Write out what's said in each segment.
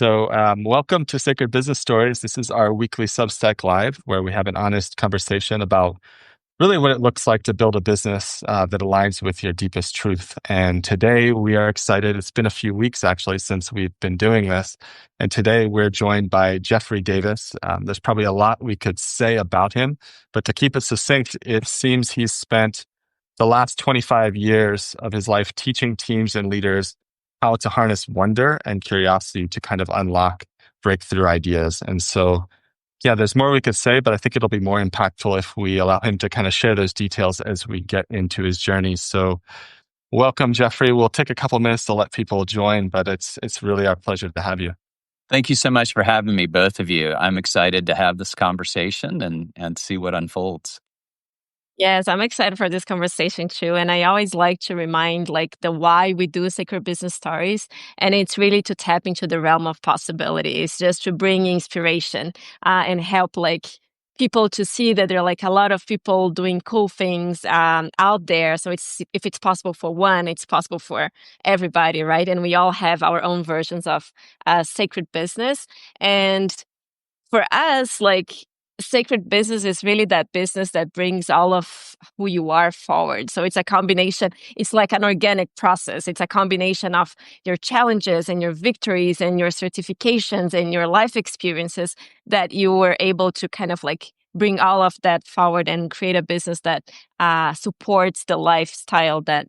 Welcome to Sacred Business Stories. This is our weekly Substack Live, where we have an honest conversation about really what it looks like to build a business that aligns with your deepest truth. And today we are excited. It's been a few weeks actually since we've been doing this. And today we're joined by Jeffrey Davis. There's probably a lot we could say about him, but to keep it succinct, it seems he's spent the last 25 years of his life teaching teams and leaders how to harness wonder and curiosity to kind of unlock breakthrough ideas. And so, yeah, there's more we could say, but I think it'll be more impactful if we allow him to kind of share those details as we get into his journey. So welcome, Jeffrey. We'll take a couple minutes to let people join, but it's really our pleasure to have you. Thank you so much for having me, both of you. I'm excited to have this conversation and see what unfolds. Yes, I'm excited for this conversation too. And I always like to remind the why we do Sacred Business Stories. And it's really to tap into the realm of possibilities, just to bring inspiration and help people to see that there are a lot of people doing cool things out there. So if it's possible for one, it's possible for everybody, right? And we all have our own versions of sacred business. And for us, sacred business is really that business that brings all of who you are forward. So it's a combination. It's like an organic process. It's a combination of your challenges and your victories and your certifications and your life experiences that you were able to kind of bring all of that forward and create a business that supports the lifestyle that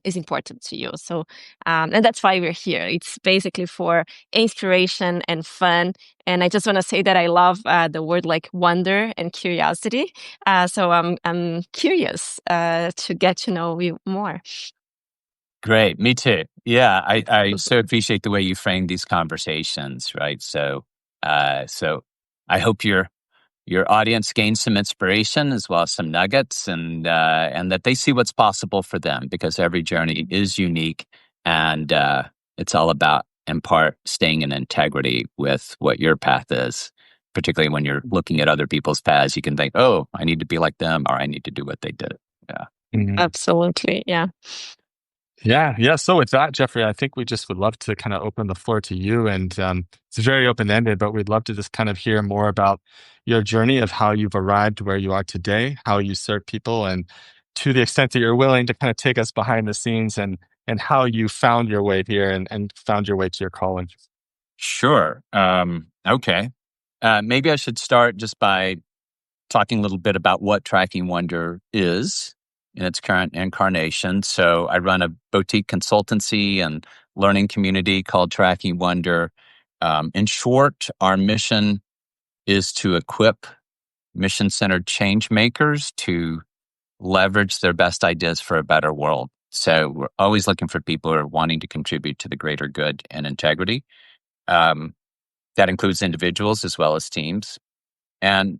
is important to you. So, and that's why we're here. It's basically for inspiration and fun. And I just want to say that I love the word wonder and curiosity. So I'm curious to get to know you more. Great. Me too. Yeah. I so appreciate the way you frame these conversations, right? So I hope your audience gains some inspiration as well as some nuggets, and that they see what's possible for them, because every journey is unique, and it's all about, in part, staying in integrity with what your path is. Particularly when you're looking at other people's paths, you can think, "Oh, I need to be like them," or "I need to do what they did." Yeah, Absolutely, yeah. Yeah. So with that, Jeffrey, I think we just would love to kind of open the floor to you. And it's very open-ended, but we'd love to just kind of hear more about your journey of how you've arrived where you are today, how you serve people, and to the extent that you're willing to kind of take us behind the scenes and how you found your way here and found your way to your calling. sure. Okay. Maybe I should start just by talking a little bit about what Tracking Wonder is in its current incarnation. So I run a boutique consultancy and learning community called Tracking Wonder. In short, our mission is to equip mission-centered change makers to leverage their best ideas for a better world. So we're always looking for people who are wanting to contribute to the greater good and integrity. That includes individuals as well as teams. And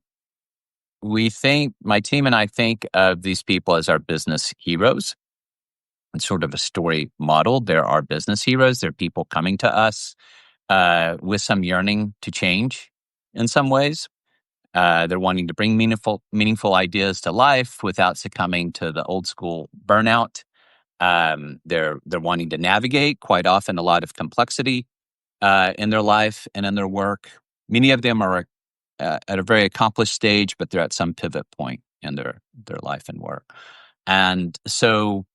my team and I think of these people as our business heroes. It's sort of a story model. They're our business heroes. They're people coming to us with some yearning to change in some ways. They're wanting to bring meaningful ideas to life without succumbing to the old school burnout. They're wanting to navigate quite often a lot of complexity in their life and in their work. Many of them are at a very accomplished stage, but they're at some pivot point in their life and work. And so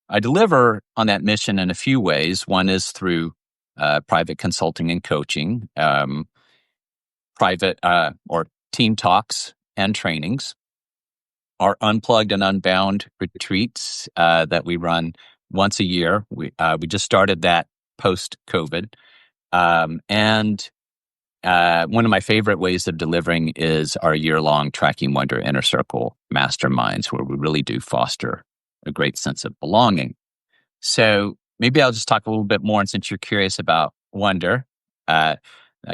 I deliver on that mission in a few ways. One is through private consulting and coaching, private or team talks and trainings, our Unplugged and Unbound retreats that we run once a year. We just started that post-COVID. And one of my favorite ways of delivering is our year-long Tracking Wonder Inner Circle masterminds, where we really do foster a great sense of belonging. So maybe I'll just talk a little bit more, and since you're curious about wonder, I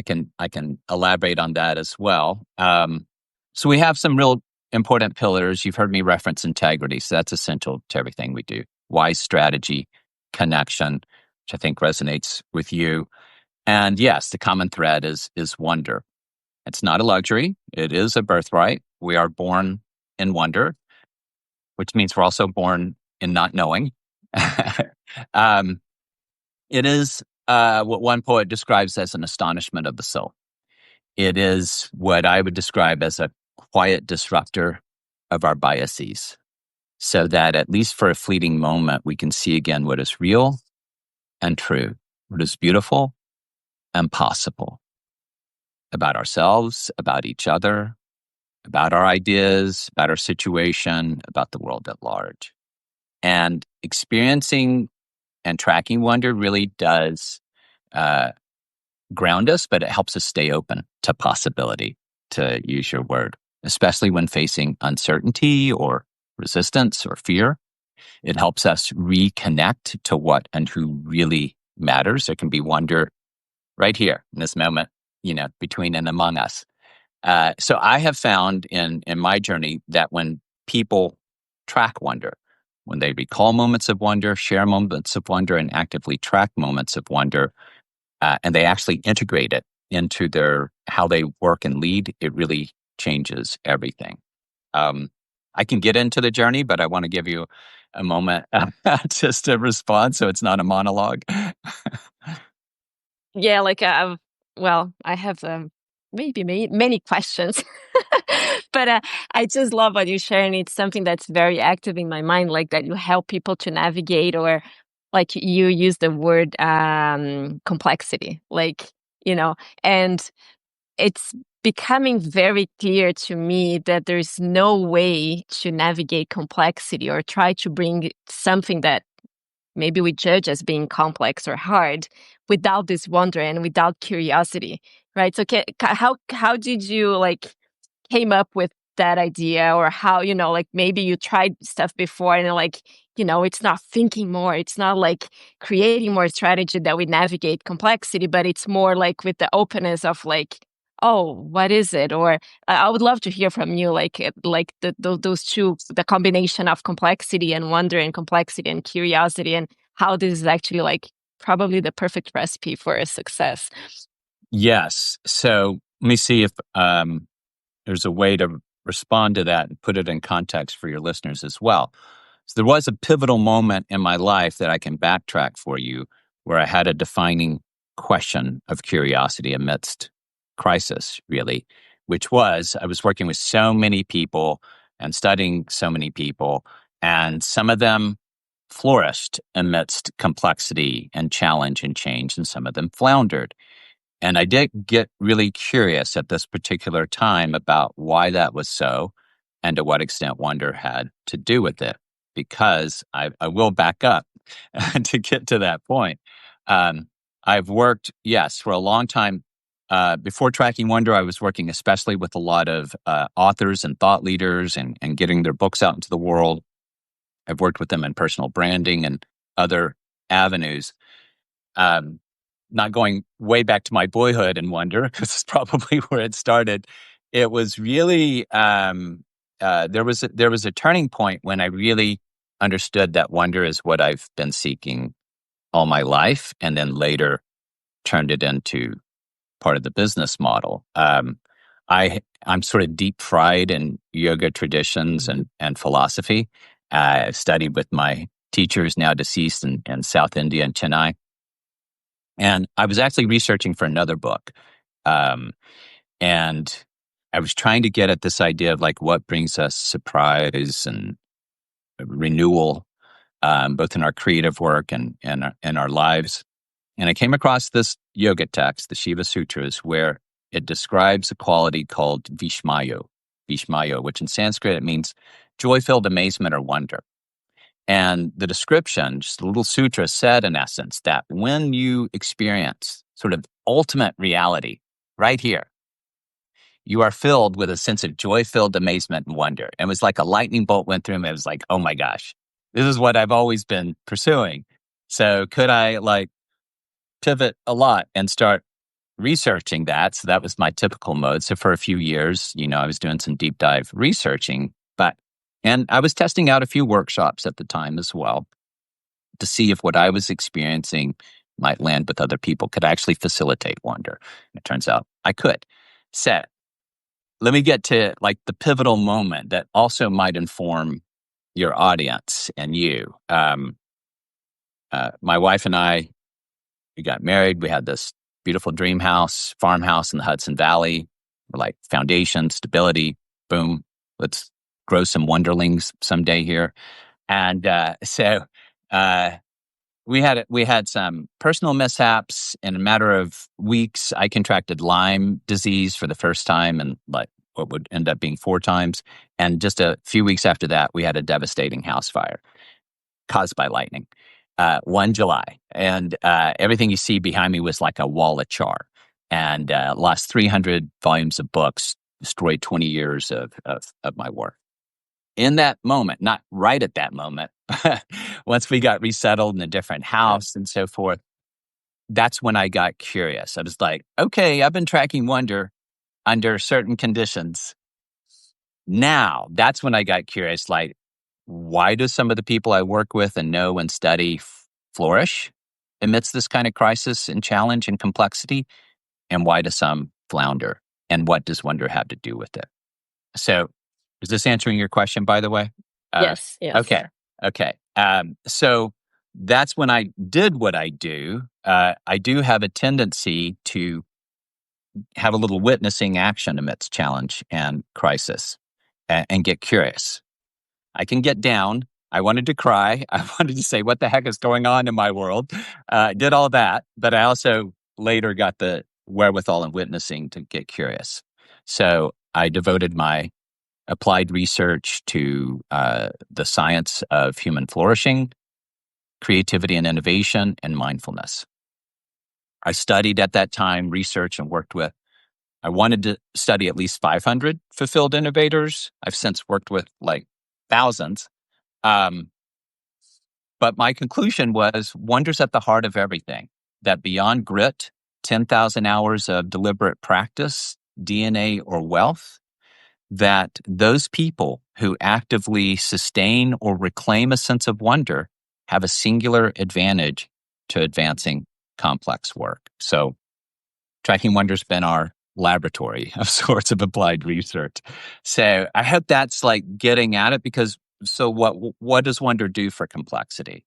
can elaborate on that as well. So we have some real important pillars. You've heard me reference integrity, so that's essential to everything we do. Wise strategy, connection, which I think resonates with you. And yes, the common thread is wonder. It's not a luxury. It is a birthright. We are born in wonder, which means we're also born in not knowing. It is what one poet describes as an astonishment of the soul. It is what I would describe as a quiet disruptor of our biases, so that at least for a fleeting moment, we can see again what is real and true, what is beautiful and possible about ourselves, about each other, about our ideas, about our situation, about the world at large. And experiencing and tracking wonder really does ground us, but it helps us stay open to possibility, to use your word, especially when facing uncertainty or resistance or fear. It helps us reconnect to what and who really matters. There can be wonder right here in this moment, between and among us. So I have found in my journey that when people track wonder, when they recall moments of wonder, share moments of wonder, and actively track moments of wonder, and they actually integrate it into how they work and lead, it really changes everything. I can get into the journey, but I want to give you a moment just to respond, so it's not a monologue. Yeah, I have maybe many questions, but I just love what you share, and it's something that's very active in my mind, like that you help people to navigate, or like you use the word complexity, and it's becoming very clear to me that there's no way to navigate complexity or try to bring something that maybe we judge as being complex or hard without this wonder and without curiosity, right? So how did you came up with that idea, or how, maybe you tried stuff before and it's not thinking more, it's not like creating more strategy that we navigate complexity, but it's more like with the openness of oh, what is it? Or I would love to hear from you, those two, the combination of complexity and wonder, and complexity and curiosity, and how this is actually probably the perfect recipe for a success. Yes. So let me see if there's a way to respond to that and put it in context for your listeners as well. So there was a pivotal moment in my life that I can backtrack for you, where I had a defining question of curiosity amidst crisis, really, which was I was working with so many people and studying so many people, and some of them flourished amidst complexity and challenge and change, and some of them floundered. And I did get really curious at this particular time about why that was so, and to what extent wonder had to do with it. Because I will back up to get to that point. I've worked, yes, for a long time. Before tracking wonder, I was working especially with a lot of authors and thought leaders, and getting their books out into the world. I've worked with them in personal branding and other avenues. Not going way back to my boyhood and wonder, because it's probably where it started. It was really there was a turning point when I really understood that wonder is what I've been seeking all my life, and then later turned it into part of the business model. I'm sort of deep fried in yoga traditions and philosophy. I studied with my teachers, now deceased, in South India and Chennai. And I was actually researching for another book. And I was trying to get at this idea of what brings us surprise and renewal, both in our creative work and in our lives. And I came across this yoga text, the Shiva Sutras, where it describes a quality called Vishmayo, which in Sanskrit it means joy-filled amazement or wonder. And the description, just a little sutra, said in essence that when you experience sort of ultimate reality right here, you are filled with a sense of joy-filled amazement and wonder. And it was like a lightning bolt went through me. It was like, oh my gosh, this is what I've always been pursuing. So could I pivot a lot and start researching that? So that was my typical mode. So for a few years, I was doing some deep dive researching, and I was testing out a few workshops at the time as well to see if what I was experiencing might land with other people. Could I actually facilitate wonder? And it turns out I could. So let me get to the pivotal moment that also might inform your audience and you. My wife and I We got married. We had this beautiful dream house, farmhouse in the Hudson Valley. We're like foundation, stability, boom. Let's grow some wonderlings someday here. And so we had some personal mishaps. In a matter of weeks, I contracted Lyme disease for the first time, and like what would end up being 4 times. And just a few weeks after that, we had a devastating house fire caused by lightning. 1 July, and everything you see behind me was like a wall of char, and lost 300 volumes of books, destroyed 20 years of my work. In that moment, not right at that moment, but once we got resettled in a different house and so forth, that's when I got curious. I was like, okay, I've been tracking wonder under certain conditions. Now, that's when I got curious, like, why do some of the people I work with and know and study flourish amidst this kind of crisis and challenge and complexity? And why do some flounder? And what does wonder have to do with it? So, is this answering your question, by the way? Yes. Okay. So that's when I did what I do. I do have a tendency to have a little witnessing action amidst challenge and crisis and get curious. I can get down. I wanted to cry. I wanted to say, what the heck is going on in my world? I did all that, but I also later got the wherewithal and witnessing to get curious. So I devoted my applied research to the science of human flourishing, creativity and innovation, and mindfulness. I studied at that time, research and worked with. I wanted to study at least 500 fulfilled innovators. I've since worked with like thousands. But my conclusion was wonder's at the heart of everything, that beyond grit, 10,000 hours of deliberate practice, DNA, or wealth, that those people who actively sustain or reclaim a sense of wonder have a singular advantage to advancing complex work. So Tracking Wonder's been our laboratory of sorts of applied research. So I hope that's like getting at it, because so what does wonder do for complexity?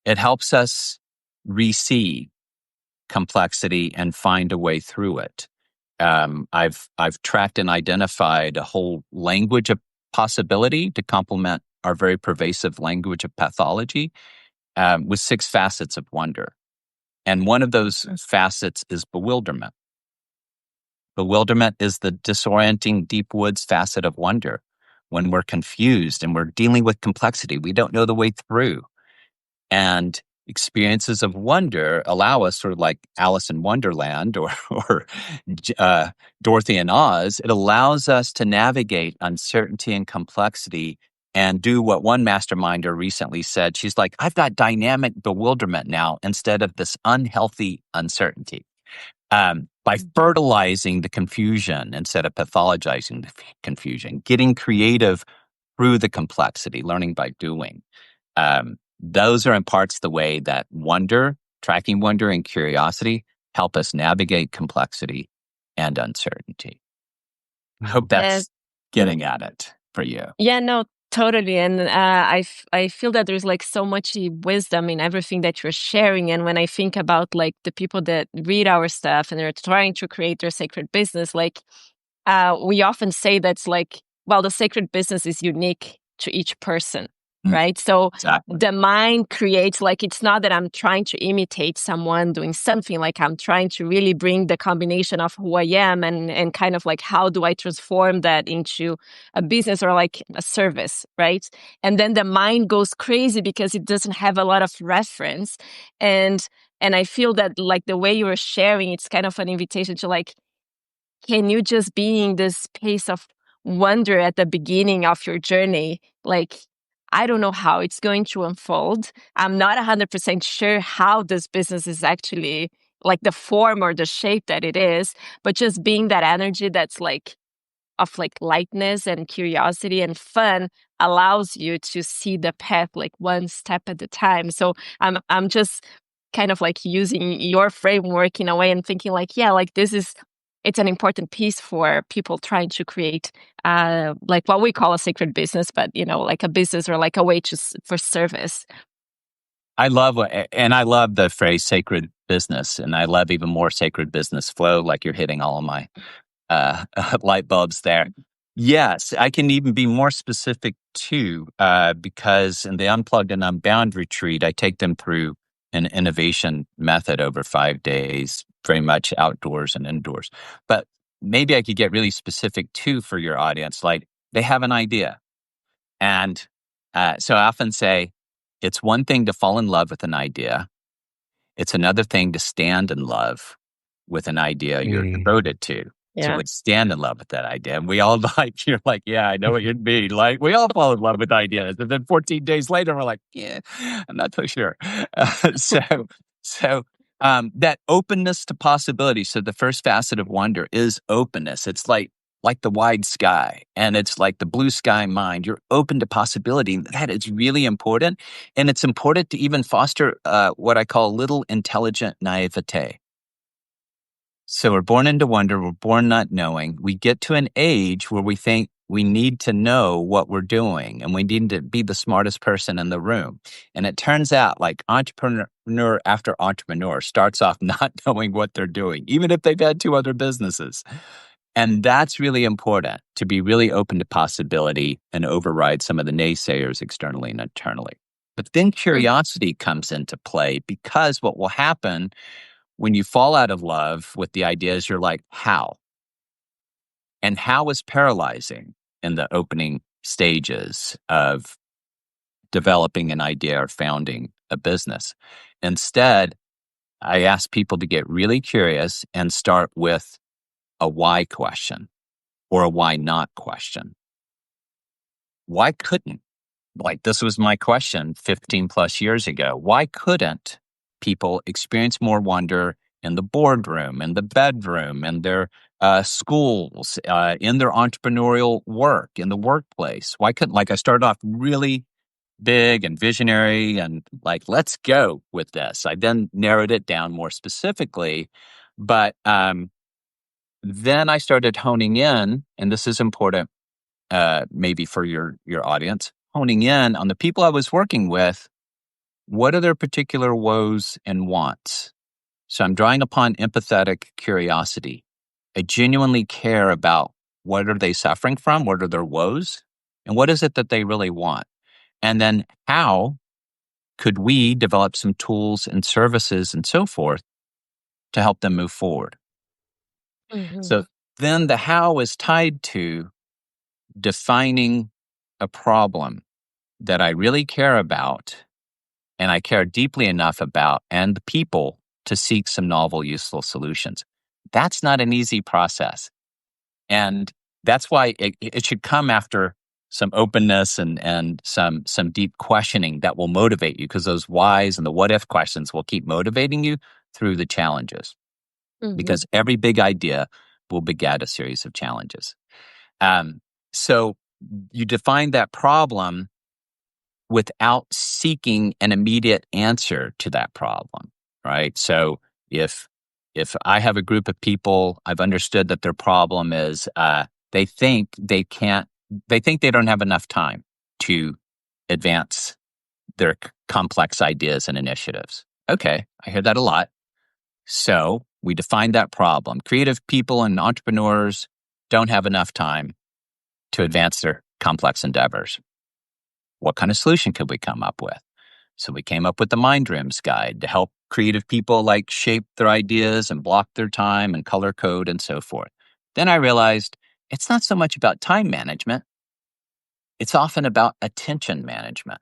It helps us receive complexity and find a way through it. I've tracked and identified a whole language of possibility to complement our very pervasive language of pathology with 6 facets of wonder. And one of those facets is bewilderment. Bewilderment is the disorienting deep woods facet of wonder. When we're confused and we're dealing with complexity, we don't know the way through. And experiences of wonder allow us, sort of like Alice in Wonderland or Dorothy in Oz, it allows us to navigate uncertainty and complexity and do what one masterminder recently said. She's like, I've got dynamic bewilderment now instead of this unhealthy uncertainty. By fertilizing the confusion instead of pathologizing the confusion, getting creative through the complexity, learning by doing. Those are in parts the way that wonder, tracking wonder, and curiosity help us navigate complexity and uncertainty. I hope that's getting at it for you. Yeah, no, totally. And I feel that there's like so much wisdom in everything that you're sharing. And when I think about like the people that read our stuff and they're trying to create their sacred business, like we often say that's like, well, the sacred business is unique to each person. Right. So Exactly. the mind creates, like, it's not that I'm trying to imitate someone doing something, like I'm trying to really bring the combination of who I am and kind of like, how do I transform that into a business or like a service. Right. And then the mind goes crazy because it doesn't have a lot of reference. And I feel that like the way you were sharing, it's kind of an invitation to like, can you just be in this space of wonder at the beginning of your journey? Like, I don't know how it's going to unfold. I'm not 100% sure how this business is actually like the form or the shape that it is, but just being that energy that's like of like lightness and curiosity and fun allows you to see the path like one step at a time. So I'm just kind of like using your framework in a way and thinking like, yeah, like it's an important piece for people trying to create like what we call a sacred business, but like a business or like a way for service. I love the phrase sacred business. And I love even more sacred business flow, like you're hitting all of my light bulbs there. Yes, I can even be more specific too, because in the Unplugged and Unbound retreat, I take them through an innovation method over 5 days, very much outdoors and indoors. But maybe I could get really specific too for your audience. Like they have an idea. And so I often say, it's one thing to fall in love with an idea. It's another thing to stand in love with an idea you're devoted to. Yeah. To stand in love with that idea. And we all you're like, yeah, I know what you mean. Like, we all fall in love with ideas. And then 14 days later, we're like, yeah, I'm not so sure. So that openness to possibility. So the first facet of wonder is openness. It's like the wide sky, and it's like the blue sky mind. You're open to possibility. That is really important. And it's important to even foster what I call little intelligent naivete. So we're born into wonder. We're born not knowing. We get to an age where we think we need to know what we're doing, and we need to be the smartest person in the room. And it turns out like entrepreneur after entrepreneur starts off not knowing what they're doing, even if they've had 2 other businesses. And that's really important, to be really open to possibility and override some of the naysayers externally and internally. But then curiosity comes into play, because what will happen when you fall out of love with the ideas, you're like, how? And how is paralyzing in the opening stages of developing an idea or founding a business. Instead, I ask people to get really curious and start with a why question or a why not question. Why couldn't? Like, this was my question 15 plus years ago. Why couldn't people experience more wonder in the boardroom, in the bedroom, in their schools, in their entrepreneurial work, in the workplace? Why couldn't, like, I started off really big and visionary and like, let's go with this. I then narrowed it down more specifically, but then I started honing in, and this is important maybe for your audience, honing in on the people I was working with. What are their particular woes and wants? So I'm drawing upon empathetic curiosity. I genuinely care about what are they suffering from, what are their woes, and what is it that they really want? And then how could we develop some tools and services and so forth to help them move forward? Mm-hmm. So then the how is tied to defining a problem that I really care about and I care deeply enough about, and the people to seek some novel, useful solutions. That's not an easy process. And that's why it should come after some openness and some deep questioning that will motivate you, because those whys and the what if questions will keep motivating you through the challenges. Mm-hmm. Because every big idea will beget a series of challenges. So you define that problem without seeking an immediate answer to that problem, right? So if I have a group of people, I've understood that their problem is they think they don't have enough time to advance their complex ideas and initiatives. Okay, I hear that a lot. So we define that problem. Creative people and entrepreneurs don't have enough time to advance their complex endeavors. What kind of solution could we come up with? So we came up with the Mind Rooms Guide to help creative people like shape their ideas and block their time and color code and so forth. Then I realized it's not so much about time management. It's often about attention management.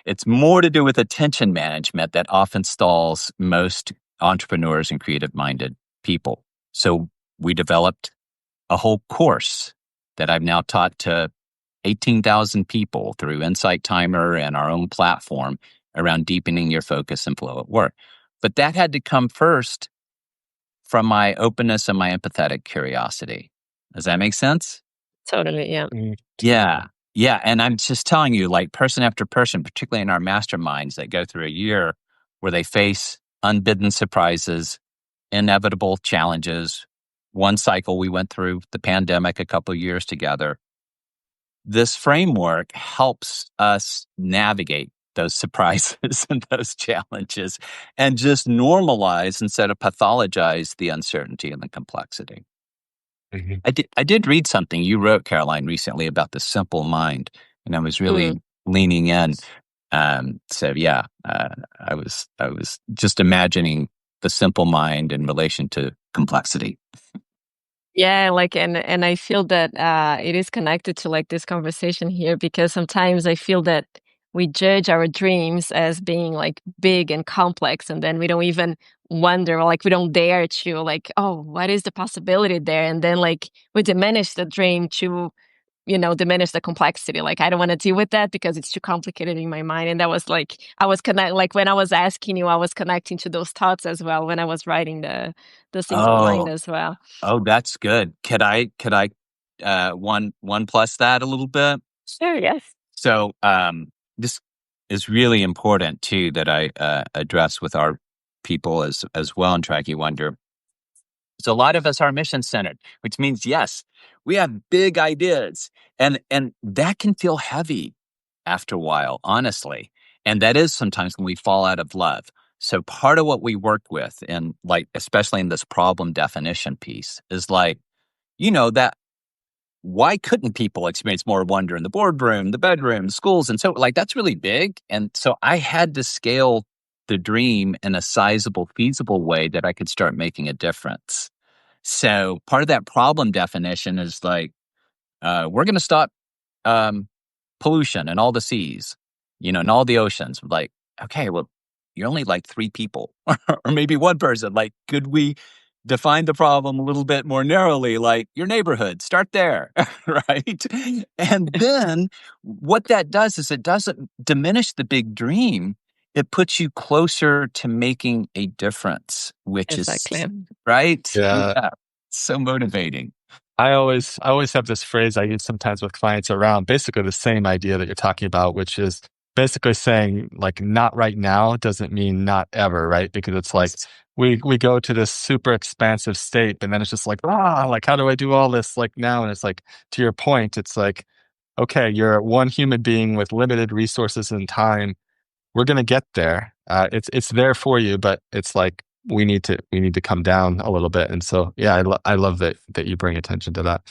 It's more to do with attention management that often stalls most entrepreneurs and creative-minded people. So we developed a whole course that I've now taught to 18,000 people through Insight Timer and our own platform around deepening your focus and flow at work. But that had to come first from my openness and my empathetic curiosity. Does that make sense? Totally, yeah. Yeah. Yeah. And I'm just telling you, like, person after person, particularly in our masterminds that go through a year where they face unbidden surprises, inevitable challenges. One cycle we went through the pandemic a couple of years together. This framework helps us navigate those surprises and those challenges, and just normalize instead of pathologize the uncertainty and the complexity. Mhm. I did read something you wrote, Caroline, recently about the simple mind, and I was Mm. really leaning in. So yeah, I was just imagining the simple mind in relation to complexity. Yeah, like, and I feel that it is connected to like this conversation here because sometimes I feel that we judge our dreams as being like big and complex, and then we don't even wonder, or like we don't dare to like, oh, what is the possibility there? And then like we diminish the dream to diminish the complexity. Like, I don't want to deal with that because it's too complicated in my mind. And that was like, like when I was asking you, I was connecting to those thoughts as well when I was writing the simple mind Oh, as well. oh, that's good. Could I one plus that a little bit? Sure, yes. So this is really important too that I address with our people as well in Tracky Wonder. So a lot of us are mission centered, which means yes, we have big ideas, and that can feel heavy after a while, honestly. And that is sometimes when we fall out of love. So part of what we work with, and like especially in this problem definition piece, is like that why couldn't people experience more wonder in the boardroom, the bedroom, schools? And so, like, that's really big. And so I had to scale the dream in a sizable, feasible way that I could start making a difference. So part of that problem definition is like, we're going to stop um, pollution in all the seas, in all the oceans. Like, okay, well, you're only like three people or maybe one person. Like, could we define the problem a little bit more narrowly? Like your neighborhood, start there, right? And then what that does is it doesn't diminish the big dream. It puts you closer to making a difference, which is Exactly. right. Yeah. Yeah, so motivating. I always have this phrase I use sometimes with clients around basically the same idea that you're talking about, which is basically saying like not right now doesn't mean not ever, right? Because it's like we go to this super expansive state and then it's just like how do I do all this like now? And it's like to your point, it's like, okay, you're one human being with limited resources and time. We're gonna get there. It's there for you, but it's like we need to come down a little bit. And so, yeah, I love that you bring attention to that.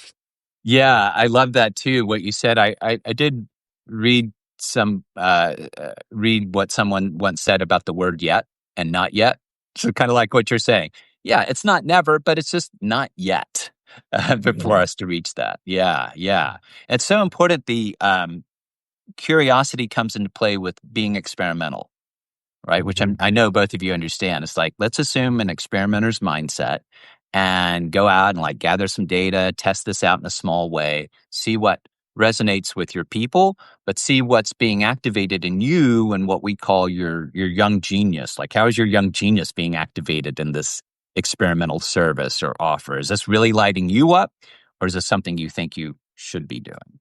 Yeah, I love that too. What you said, I did read read what someone once said about the word yet and not yet. So kind of like what you're saying. Yeah, it's not never, but it's just not yet before Yeah. us to reach that. Yeah, yeah. It's so important. The curiosity comes into play with being experimental, right? Which Mhm. I know both of you understand. It's like, let's assume an experimenter's mindset and go out and like gather some data, test this out in a small way, see what resonates with your people, but see what's being activated in you and what we call your young genius. Like, how is your young genius being activated in this experimental service or offer? Is this really lighting you up, or is this something you think you should be doing?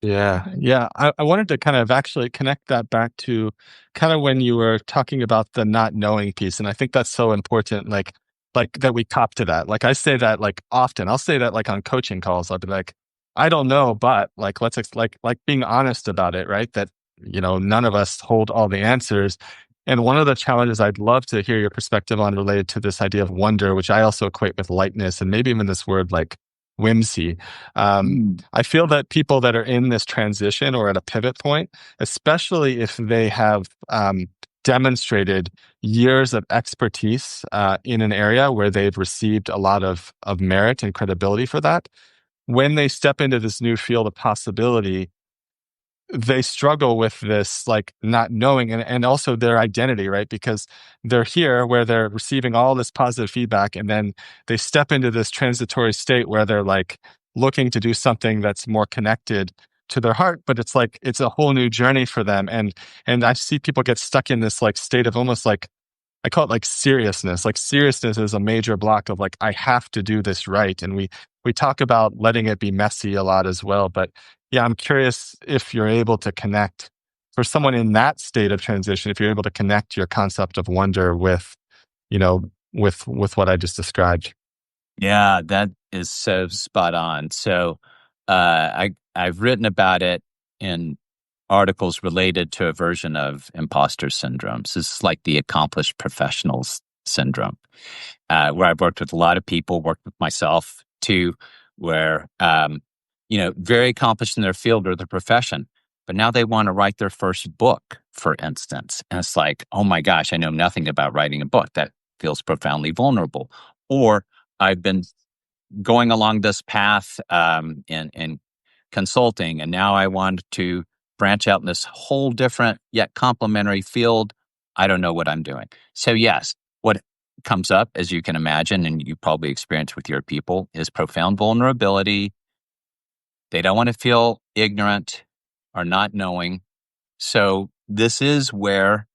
Yeah, yeah. I wanted to kind of actually connect that back to kind of when you were talking about the not knowing piece, and I think that's so important. Like that we cop to that. Like I say that like often. I'll say that like on coaching calls. I'll be like, I don't know, but like like being honest about it, right? That none of us hold all the answers. And one of the challenges I'd love to hear your perspective on related to this idea of wonder, which I also equate with lightness, and maybe even this word like whimsy. Um, Mm. I feel that people that are in this transition or at a pivot point, especially if they have demonstrated years of expertise in an area where they've received a lot of merit and credibility for that, when they step into this new field of possibility, they struggle with this like not knowing and also their identity, right? Because they're here where they're receiving all this positive feedback and then they step into this transitory state where they're like looking to do something that's more connected to their heart, but it's like it's a whole new journey for them. And I see people get stuck in this like state of almost like I call it like seriousness. Like seriousness is a major block of like I have to do this right. And we talk about letting it be messy a lot as well. But yeah, I'm curious if you're able to connect for someone in that state of transition, if you're able to connect your concept of wonder with, with what I just described. Yeah, that is so spot on. So, I've written about it in articles related to a version of imposter syndromes. This is like the accomplished professionals syndrome, where I've worked with a lot of people, worked with myself too, where, very accomplished in their field or their profession, but now they want to write their first book, for instance. And it's like, oh my gosh, I know nothing about writing a book. That feels profoundly vulnerable. Or I've been going along this path in consulting, and now I want to branch out in this whole different yet complementary field. I don't know what I'm doing. So yes, what comes up, as you can imagine, and you probably experience with your people, is profound vulnerability. They don't want to feel ignorant or not knowing. So this is where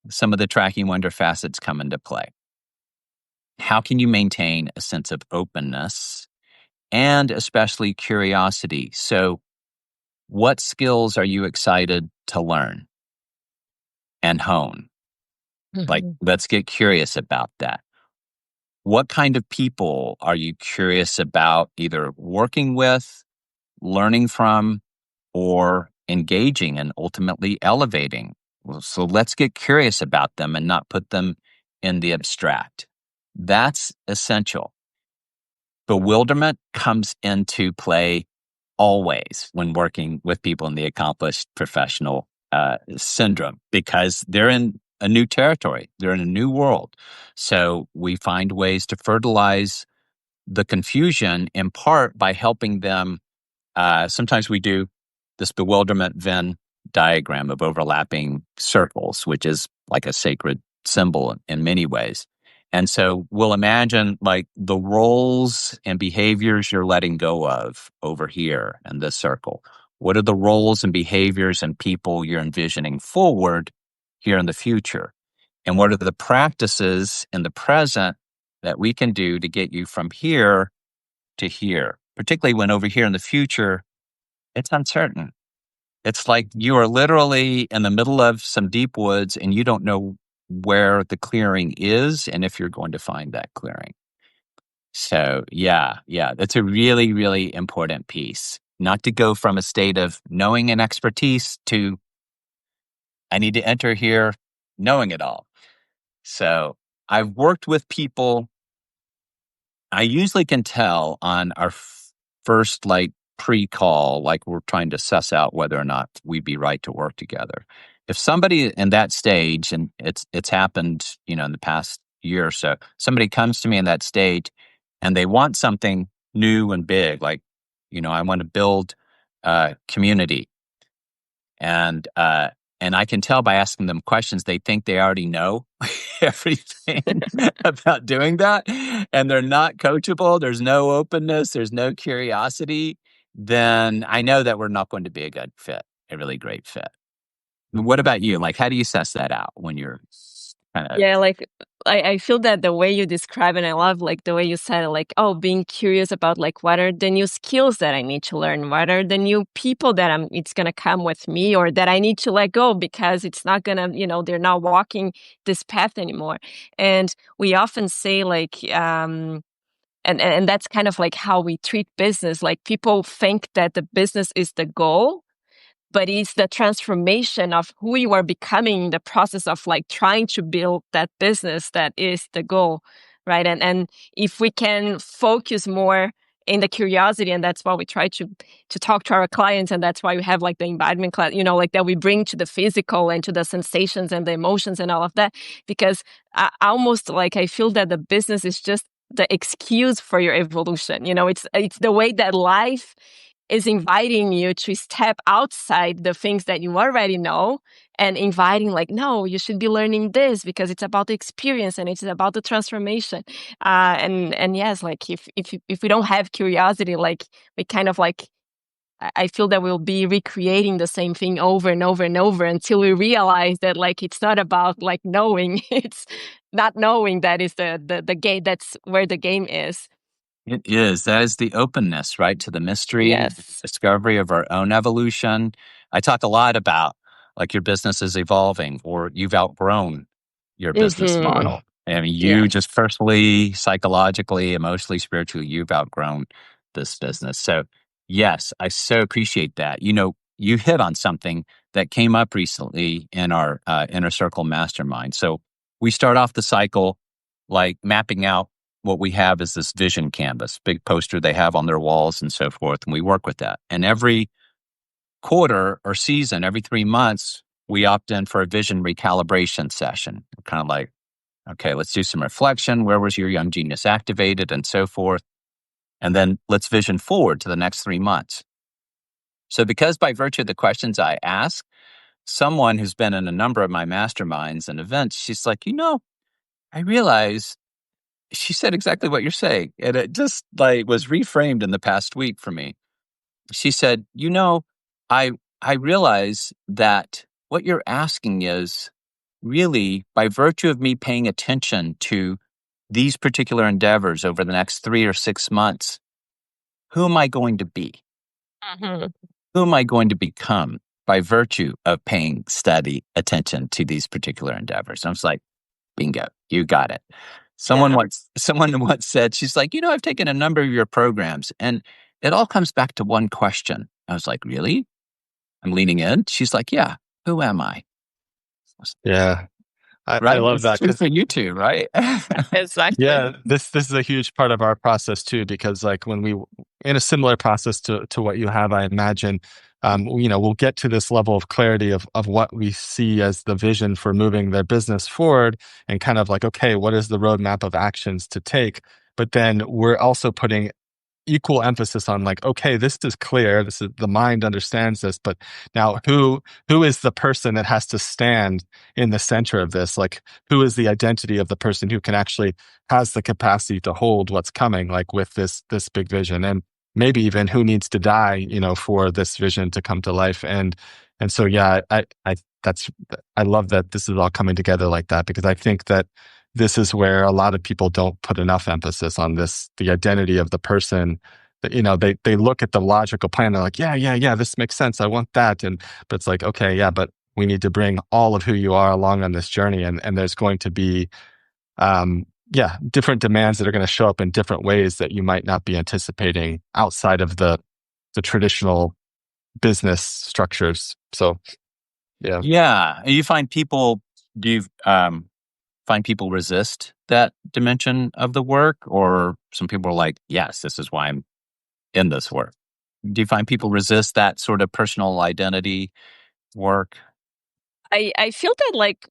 some of the tracking wonder facets come into play. How can you maintain a sense of openness and especially curiosity? So what skills are you excited to learn and hone? Like, let's get curious about that. What kind of people are you curious about either working with, learning from, or engaging and ultimately elevating? Well, so let's get curious about them and not put them in the abstract. That's essential. Bewilderment comes into play always when working with people in the accomplished professional syndrome, because they're in a new territory. They're in a new world. So we find ways to fertilize the confusion, in part by helping them. Sometimes we do this bewilderment Venn diagram of overlapping circles, which is like a sacred symbol in many ways. And so we'll imagine like the roles and behaviors you're letting go of over here in this circle. What are the roles and behaviors and people you're envisioning forward here in the future? And what are the practices in the present that we can do to get you from here to here, particularly when over here in the future, it's uncertain. It's like you are literally in the middle of some deep woods and you don't know where the clearing is and if you're going to find that clearing. So yeah, that's a really, really important piece. Not to go from a state of knowing and expertise to I need to enter here knowing it all. So I've worked with people. I usually can tell on our first pre-call, like we're trying to suss out whether or not we'd be right to work together. If somebody in that stage, and it's happened, in the past year or so, somebody comes to me in that stage and they want something new and big, like, I want to build community. And I can tell by asking them questions, they think they already know everything about doing that. And they're not coachable. There's no openness. There's no curiosity. Then I know that we're not going to be a good fit, a really great fit. What about you? Like, how do you suss that out when you're kind of... Yeah, like I feel that the way you describe it, and I love like the way you said it, like, oh, being curious about like what are the new skills that I need to learn, what are the new people that it's gonna come with me or that I need to let go because it's not gonna, they're not walking this path anymore. And we often say like and that's kind of like how we treat business. Like people think that the business is the goal, but it's the transformation of who you are becoming in the process of like trying to build that business that is the goal, right? And if we can focus more in the curiosity, and that's what we try to talk to our clients, and that's why we have like the embodiment class, like that we bring to the physical and to the sensations and the emotions and all of that, because I almost like I feel that the business is just the excuse for your evolution. It's the way that life is inviting you to step outside the things that you already know and inviting like, no, you should be learning this because it's about the experience and it's about the transformation. And yes, like if we don't have curiosity, like we kind of like, I feel that we'll be recreating the same thing over and over and over until we realize that like it's not about like knowing, it's not knowing that is the game. That's where the game is. It is. That is the openness, right, to the mystery, Yes. discovery of our own evolution. I talk a lot about like your business is evolving or you've outgrown your business model. I mean, you Yeah. just personally, psychologically, emotionally, spiritually, you've outgrown this business. So yes, I so appreciate that. You hit on something that came up recently in our Inner Circle Mastermind. So we start off the cycle like mapping out what we have is this vision canvas, big poster they have on their walls and so forth. And we work with that. And every quarter or season, every 3 months, we opt in for a vision recalibration session. Kind of like, okay, let's do some reflection. Where was your young genius activated and so forth? And then let's vision forward to the next 3 months. So because by virtue of the questions I ask, someone who's been in a number of my masterminds and events, she's like, I realize she said exactly what you're saying. And it just like was reframed in the past week for me. She said, I I realize that what you're asking is really by virtue of me paying attention to these particular endeavors over the next 3 or 6 months, who am I going to be? Mhm. Who am I going to become by virtue of paying steady attention to these particular endeavors? And I was like, bingo, you got it. Someone Yeah. once said, she's like, I've taken a number of your programs and it all comes back to one question. I was like, really? I'm leaning in. She's like, yeah, who am I? Yeah. I Right? love It's that true because for you too, right? Exactly. yeah, this is a huge part of our process too, because like when we in a similar process to what you have, I imagine, we'll get to this level of clarity of what we see as the vision for moving their business forward, and kind of like, okay, what is the roadmap of actions to take? But then we're also putting equal emphasis on like, okay, this is clear, this is the mind understands this, but now who is the person that has to stand in the center of this? Like, who is the identity of the person who can actually has the capacity to hold what's coming, like with this big vision, and maybe even who needs to die, for this vision to come to life. And so yeah, I love that this is all coming together like that, because I think that this is where a lot of people don't put enough emphasis on this, the identity of the person. That, they look at the logical plan. They're like, yeah, this makes sense. I want that. But it's like, okay, yeah, but we need to bring all of who you are along on this journey. And there's going to be, different demands that are going to show up in different ways that you might not be anticipating outside of the traditional business structures. So, yeah. Yeah. You find people, do you find people resist that dimension of the work? Or some people are like, yes, this is why I'm in this work. Do you find people resist that sort of personal identity work? I feel that like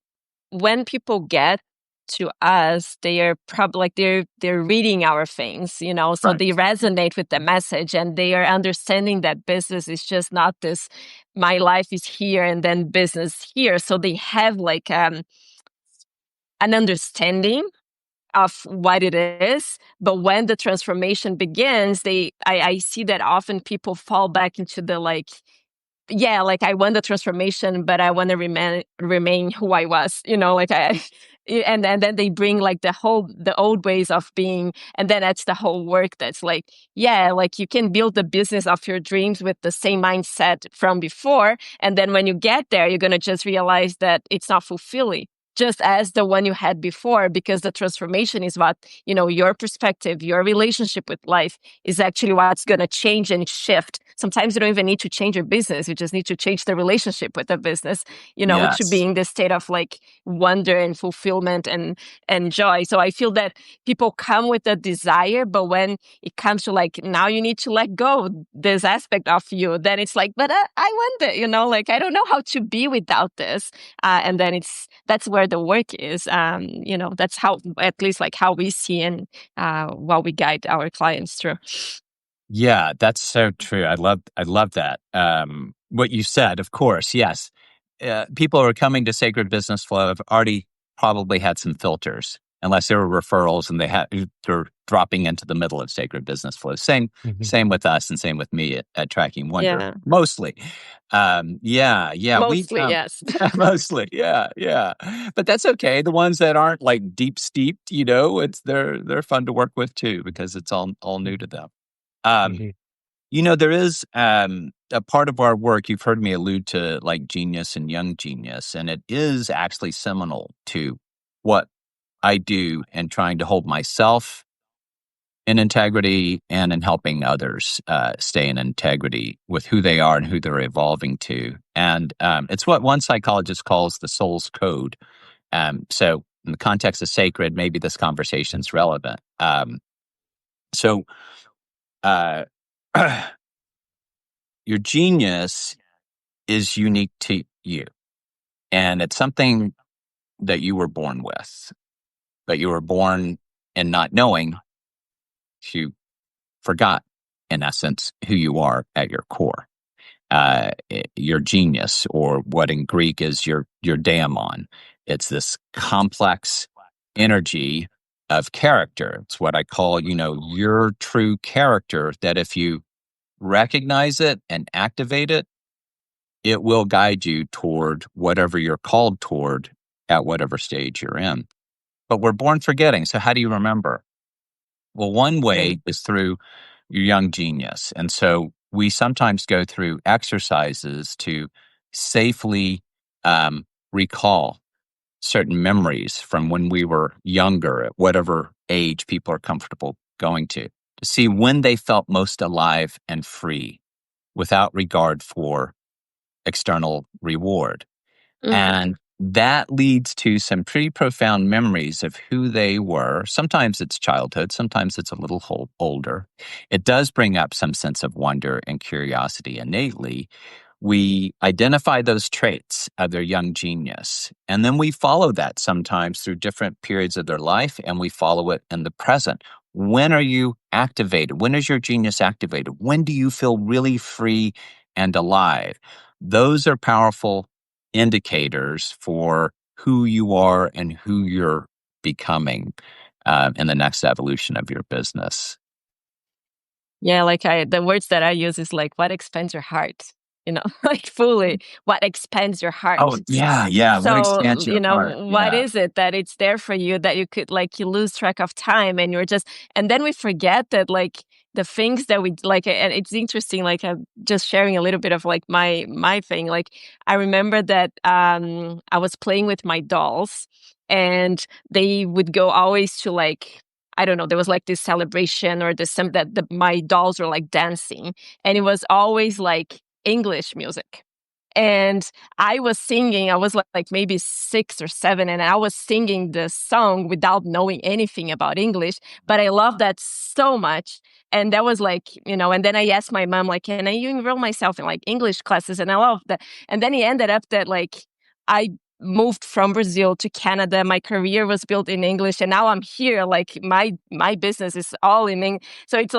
when people get to us, they are probably like they're reading our things, so Right. they resonate with the message and they are understanding that business is just not this, my life is here and then business here. So they have like an understanding of what it is. But when the transformation begins, I see that often people fall back into the like, yeah, like I want the transformation, but I want to remain who I was, like I, and then they bring like the old ways of being, and then that's the whole work. That's like, yeah, like you can build the business of your dreams with the same mindset from before, and then when you get there, you're gonna just realize that it's not fulfilling. Just as the one you had before, because the transformation is what, your perspective, your relationship with life is actually what's going to change and shift. Sometimes you don't even need to change your business. You just need to change the relationship with the business, to be Yes. in this state of like wonder and fulfillment and joy. So I feel that people come with a desire, but when it comes to like, now you need to let go this aspect of you, then it's like, but I want it, like, I don't know how to be without this. And then that's where the work is. That's how, at least like how we see and what we guide our clients through. Yeah, that's so true. I love that. What you said, of course, yes. People who are coming to Sacred Business Flow have already probably had some filters, unless there were referrals and they're dropping into the middle of Sacred Business Flow. Same, Mhm. same with us, and same with me at Tracking Wonder. Yeah, Mostly, yeah, we mostly, yes. mostly, yeah. But that's okay. The ones that aren't like deep steeped, they're fun to work with too, because it's all new to them. Um, Mhm. there is a part of our work, you've heard me allude to like genius and young genius, and it is actually seminal to what I do in trying to hold myself in integrity and in helping others stay in integrity with who they are and who they're evolving to. And it's what one psychologist calls the soul's code. So in the context of sacred, maybe this conversation's relevant. So uh, your genius is unique to you. And it's something that you were born with, but you were born in not knowing. You forgot, in essence, who you are at your core. Your genius, or what in Greek is your daemon. It's this complex energy of character. It's what I call, your true character, that if you recognize it and activate it, it will guide you toward whatever you're called toward at whatever stage you're in. But we're born forgetting. So how do you remember? Well, one way is through your young genius. And so we sometimes go through exercises to safely recall certain memories from when we were younger, at whatever age people are comfortable going to see when they felt most alive and free without regard for external reward. And that leads to some pretty profound memories of who they were. Sometimes it's childhood, sometimes it's a little older. It does bring up some sense of wonder and curiosity innately. We identify those traits of their young genius, and then we follow that sometimes through different periods of their life, and we follow it in the present. When are you activated? When is your genius activated? When do you feel really free and alive? Those are powerful indicators for who you are and who you're becoming in the next evolution of your business. Yeah, the words that I use is like, what expands your heart? Like fully, what expands your heart? Oh, yeah. So, what expands your heart? what is it that it's there for you that you could, you lose track of time and and then we forget that, the things that we like, and it's interesting, I'm just sharing a little bit of my thing. I remember that I was playing with my dolls and they would go always to I don't know, there was this celebration or some that my dolls were dancing, and it was always English music. And I was singing, I was maybe 6 or 7, and I was singing the song without knowing anything about English, but I loved that so much. And that was and then I asked my mom, can I enroll myself in English classes? And I loved that. And then it ended up that I moved from Brazil to Canada. My career was built in English, and now I'm here. My business is all in English. So it's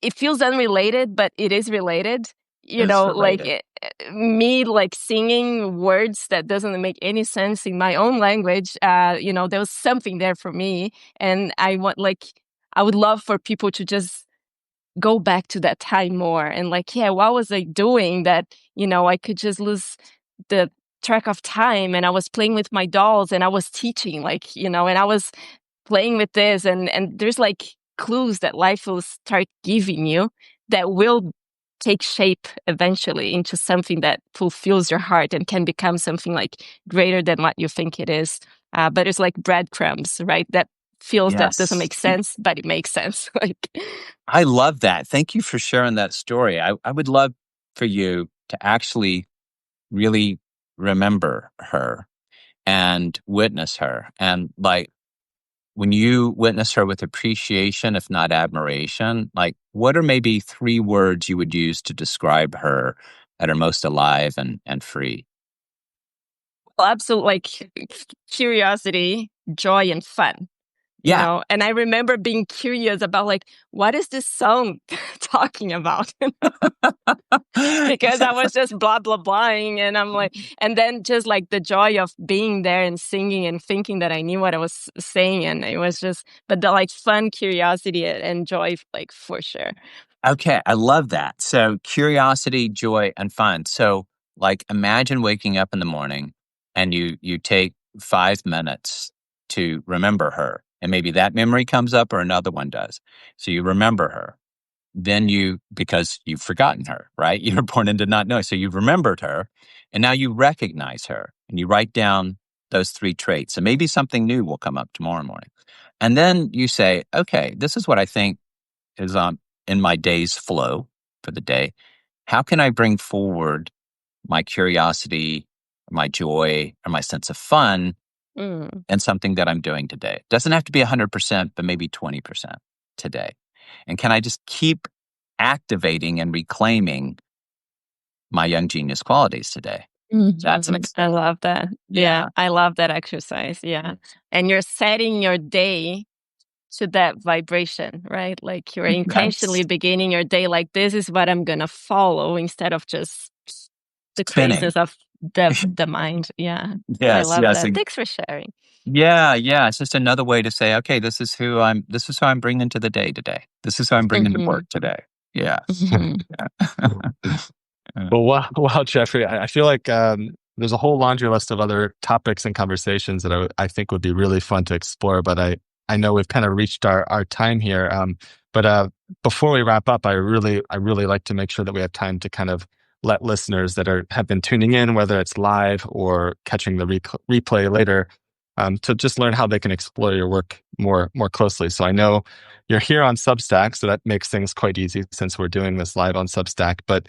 it feels unrelated, but it is related. Me singing words that doesn't make any sense in my own language. There was something there for me, and I would love for people to just go back to that time more and what was I doing that I could just lose the track of time, and I was playing with my dolls and I was teaching and I was playing with this, and there's clues that life will start giving you that will take shape eventually into something that fulfills your heart and can become something greater than what you think it is. But it's like breadcrumbs, right? That feels that doesn't make sense, but it makes sense. I love that. Thank you for sharing that story. I would love for you to actually really remember her and witness her. And when you witness her with appreciation, if not admiration, what are maybe 3 words you would use to describe her at her most alive and free? Well, absolutely, curiosity, joy, and fun. And I remember being curious about what is this song talking about? Because I was just blah blah blahing, and I'm and then just the joy of being there and singing and thinking that I knew what I was saying, and it was just, but the fun, curiosity, and joy, for sure. Okay, I love that. So curiosity, joy, and fun. So imagine waking up in the morning and you take 5 minutes to remember her. And maybe that memory comes up or another one does. So you remember her. Then because you've forgotten her, right? You were born and did not know. So you've remembered her, and now you recognize her and you write down those 3 traits. And maybe something new will come up tomorrow morning. And then you say, okay, this is what I think is in my day's flow for the day. How can I bring forward my curiosity, my joy, or my sense of fun and something that I'm doing today? It doesn't have to be 100%, but maybe 20% today. And can I just keep activating and reclaiming my young genius qualities today? That's an I love that. Yeah, I love that exercise. Yeah. And you're setting your day to that vibration, right? Like you're intentionally beginning your day like, this is what I'm going to follow, instead of just the craziness of the mind. Yeah. I love that. Thanks for sharing. Yeah. It's just another way to say, okay, this is who I'm bringing to the day today. This is who I'm bringing to work today. Yeah. Well, wow, Jeffrey, I feel like there's a whole laundry list of other topics and conversations that I think would be really fun to explore, but I know we've kind of reached our time here. But before we wrap up, I really like to make sure that we have time to kind of let listeners that have been tuning in, whether it's live or catching the replay later, to just learn how they can explore your work more closely. So I know you're here on Substack, so that makes things quite easy since we're doing this live on Substack. But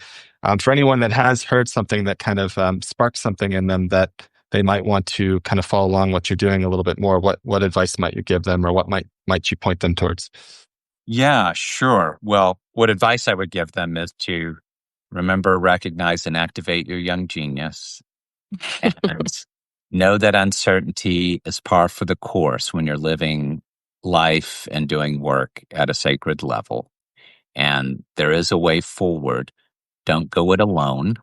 for anyone that has heard something that kind of sparked something in them that they might want to kind of follow along what you're doing a little bit more, what advice might you give them, or what might you point them towards? Yeah, sure. Well, what advice I would give them is to remember, recognize, and activate your young genius. And know that uncertainty is par for the course when you're living life and doing work at a sacred level. And there is a way forward. Don't go it alone.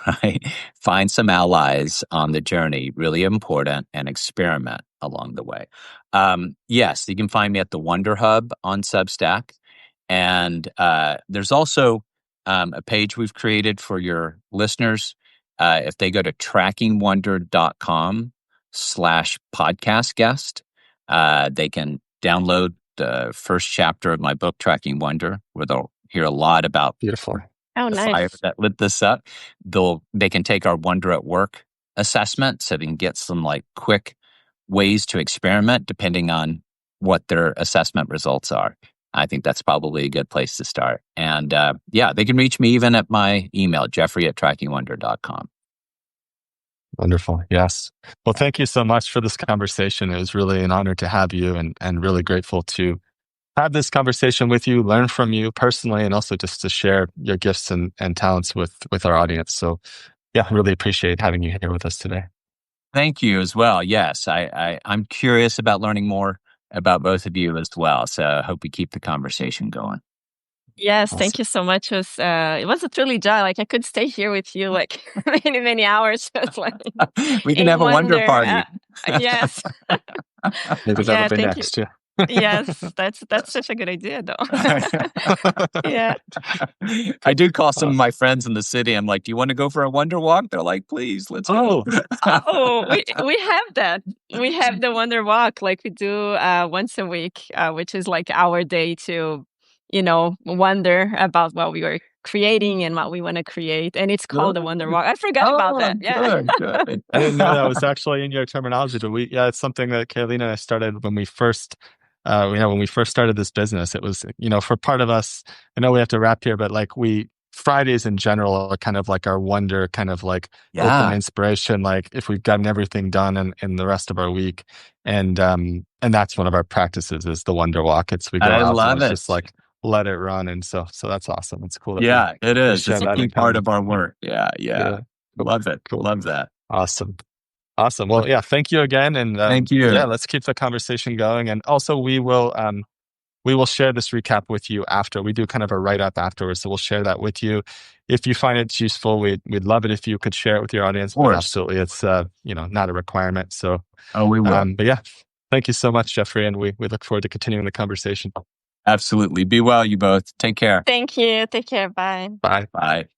Right? Find some allies on the journey, really important, and experiment along the way. Yes, you can find me at the Wonder Hub on Substack. And there's also a page we've created for your listeners. If they go to trackingwonder.com/podcast guest, they can download the first chapter of my book, Tracking Wonder, where they'll hear a lot about Beautiful. Oh, the nice. fire that lit this up. They can take our Wonder at Work assessment, so they can get some like quick ways to experiment depending on what their assessment results are. I think that's probably a good place to start. And they can reach me even at my email, jeffrey@trackingwonder.com. Wonderful. Yes. Well, thank you so much for this conversation. It was really an honor to have you, and really grateful to have this conversation with you, learn from you personally, and also just to share your gifts and talents with our audience. So yeah, really appreciate having you here with us today. Thank you as well. Yes, I'm curious about learning more about both of you as well. So I hope we keep the conversation going. Yes, thank you so much. It was a truly joy. Like I could stay here with you like many hours. Just like we can have a wonder party. Yes. Maybe that'll be next. Yeah. Yes, that's such a good idea, though. Yeah. I do call some of my friends in the city. I'm like, "Do you want to go for a wonder walk?" They're like, "Please, let's go." We have that. We have the wonder walk, like we do once a week, which is like our day to, wonder about what we were creating and what we want to create, and it's called the Wonder Walk. I forgot about that. Yeah, good. I didn't know that was actually in your terminology, but it's something that Carolina and I started when we first. When we first started this business. It was, for part of us, I know we have to wrap here, but like Fridays in general are kind of like our wonder, kind of like open inspiration, like if we've gotten everything done in the rest of our week. And that's one of our practices is the Wonder Walk. We go out and it's just like, let it run. And so that's awesome. It's cool. It is. It's a key part of our work. Yeah. Love it. Cool. Love that. Awesome. Well, yeah, thank you again. And thank you. Yeah, let's keep the conversation going. And also we will share this recap with you after. We do kind of a write-up afterwards. So we'll share that with you. If you find it useful, we'd love it if you could share it with your audience. But absolutely, it's not a requirement. So we will. But yeah, thank you so much, Jeffrey. And we look forward to continuing the conversation. Absolutely. Be well, you both. Take care. Thank you. Take care. Bye. Bye. Bye.